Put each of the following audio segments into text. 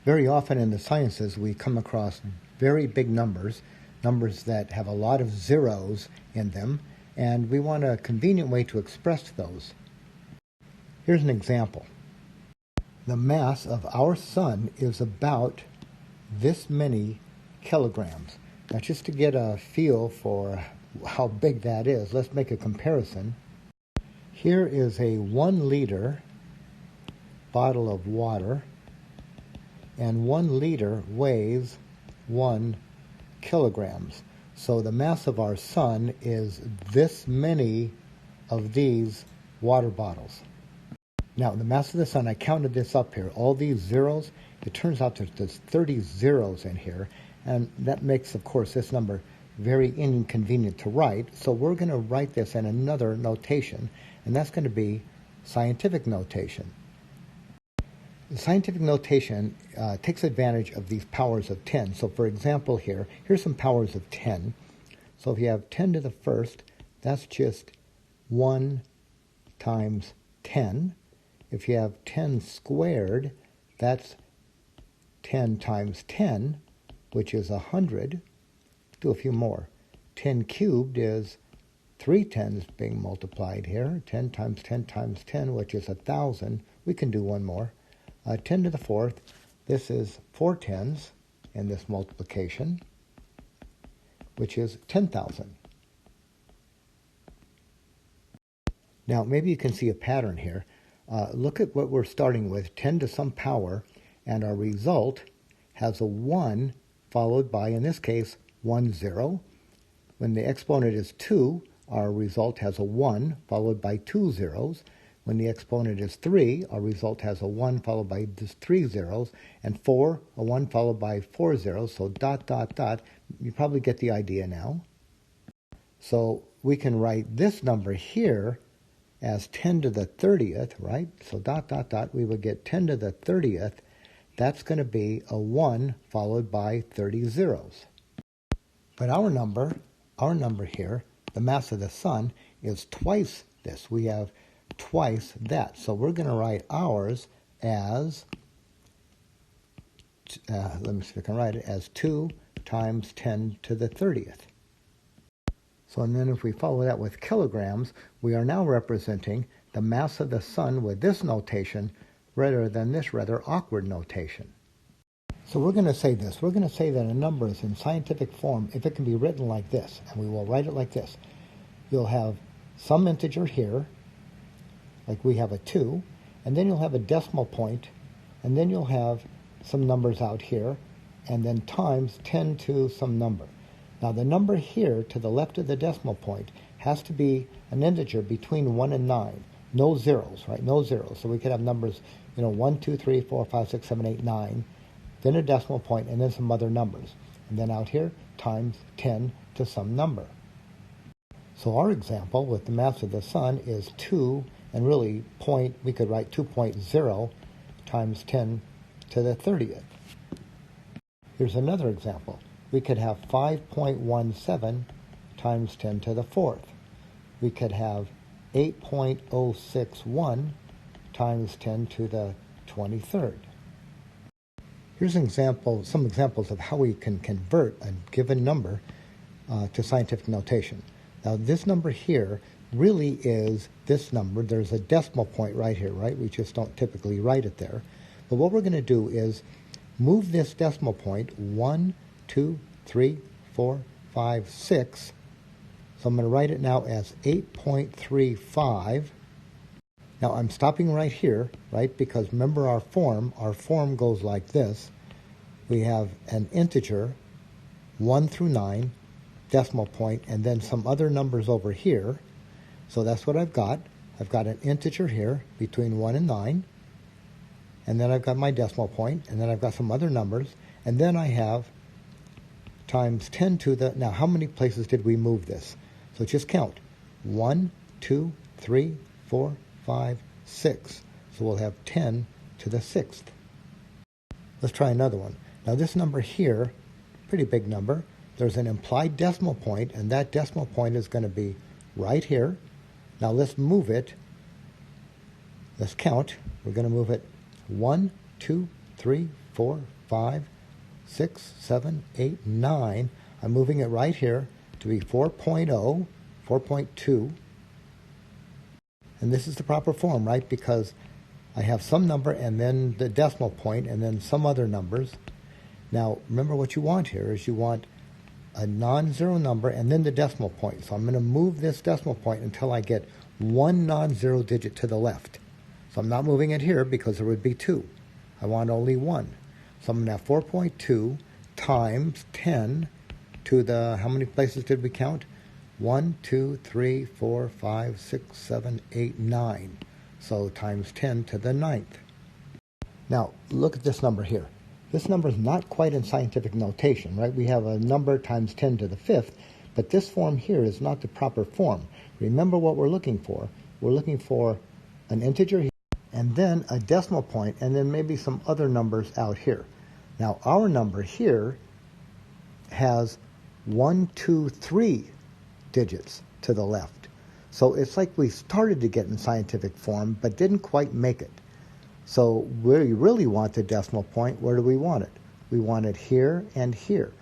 Very often in the sciences, we come across very big numbers, numbers that have a lot of zeros in them, and we want a convenient way to express those. Here's an example. The mass of our sun is about this many kilograms. Now, just to get a feel for how big that is, let's make a comparison. Here is a 1 liter bottle of water, and 1 liter weighs 1 kilograms. So the mass of our sun is this many of these water bottles. Now, the mass of the sun, I counted this up here. All these zeros, it turns out there's 30 zeros in here, and that makes, of course, this number very inconvenient to write. So we're going to write this in another notation, and that's going to be scientific notation. The scientific notation takes advantage of these powers of 10. So for example here's some powers of 10. So if you have 10 to the first, that's just 1 times 10. If you have 10 squared, that's 10 times 10, which is 100. Do a few more. 10 cubed is 3 tens being multiplied here. 10 times 10 times 10, which is 1,000. We can do one more. 10 to the fourth, this is 4 tens in this multiplication, which is 10,000. Now, maybe you can see a pattern here. Look at what we're starting with, 10 to some power, and our result has a 1 followed by, in this case, 1 0. When the exponent is 2, our result has a 1 followed by 2 zeros. When the exponent is 3, our result has a 1 followed by just 3 zeros, and 4, a 1 followed by 4 zeros, so dot, dot, dot. You probably get the idea now. So we can write this number here as 10 to the 30th, right? So dot, dot, dot, we would get 10 to the 30th. That's going to be a 1 followed by 30 zeros. But our number here, the mass of the sun, is twice this. We have twice that. So we're going to write ours as, let me see if I can write it, as 2 times 10 to the 30th. So, and then if we follow that with kilograms, we are now representing the mass of the sun with this notation rather than this rather awkward notation. So we're going to say this. We're going to say that a number is in scientific form if it can be written like this, and we will write it like this. You'll have some integer here, like we have a 2, and then you'll have a decimal point, and then you'll have some numbers out here, and then times 10 to some number. Now the number here to the left of the decimal point has to be an integer between 1 and 9. No zeros, right? No zeros. So we could have numbers, 1, 2, 3, 4, 5, 6, 7, 8, 9, then a decimal point, and then some other numbers. And then out here, times 10 to some number. So our example with the mass of the sun is 2, and really we could write 2.0 times 10 to the 30th. Here's another example. We could have 5.17 times 10 to the 4th. We could have 8.061 times 10 to the 23rd. Here's some examples of how we can convert a given number to scientific notation. Now this number here really is this number. There's a decimal point right here, right? We just don't typically write it there. But what we're going to do is move this decimal point 1, 2, 3, 4, 5, 6. So I'm going to write it now as 8.35. Now I'm stopping right here, right? Because remember our form goes like this. We have an integer, 1 through 9, decimal point, and then some other numbers over here. So that's what I've got. I've got an integer here between 1 and 9. And then I've got my decimal point, and then I've got some other numbers. And then I have times 10 to the, now how many places did we move this? So just count. 1, 2, 3, 4, 5, 6. So we'll have 10 to the 6th. Let's try another one. Now this number here, pretty big number. There's an implied decimal point, and that decimal point is going to be right here. Now let's move it. Let's count. We're going to move it 1, 2, 3, 4, 5, 6, 7, 8, 9. I'm moving it right here to be 4.0, 4.2. And this is the proper form, right? Because I have some number and then the decimal point and then some other numbers. Now, remember what you want here is you want a non-zero number and then the decimal point. So I'm going to move this decimal point until I get one non-zero digit to the left. So I'm not moving it here because there would be 2. I want only 1. So I'm going to have 4.2 times 10 to the, how many places did we count? 1, 2, 3, 4, 5, 6, 7, 8, 9. So times 10 to the 9th. Now, look at this number here. This number is not quite in scientific notation, right? We have a number times 10 to the 5th, but this form here is not the proper form. Remember what we're looking for. We're looking for an integer here, and then a decimal point, and then maybe some other numbers out here. Now, our number here has 1, 2, 3 digits to the left. So it's like we started to get in scientific form, but didn't quite make it. So where you really want the decimal point, where do we want it? We want it here and here.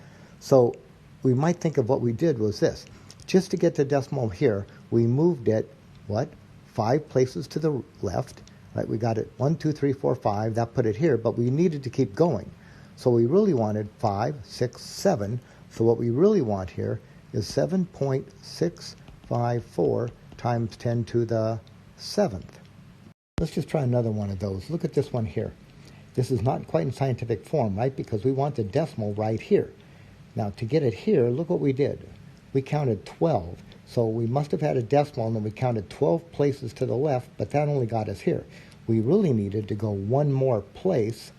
So we might think of what we did was this. Just to get the decimal here, we moved it, 5 places to the left. Right? We got it 1, 2, 3, 4, 5. That put it here, but we needed to keep going. So we really wanted 5, 6, 7. So what we really want here is 7.654 times 10 to the 7th. Let's just try another one of those. Look at this one here. This is not quite in scientific form, right? Because we want the decimal right here. Now, to get it here, look what we did. We counted 12. So we must have had a decimal, and then we counted 12 places to the left, but that only got us here. We really needed to go one more place,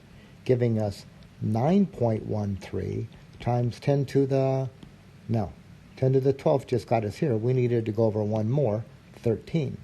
giving us 9.13 times 10 to the, no, 10 to the 12th just got us here. We needed to go over one more, 13.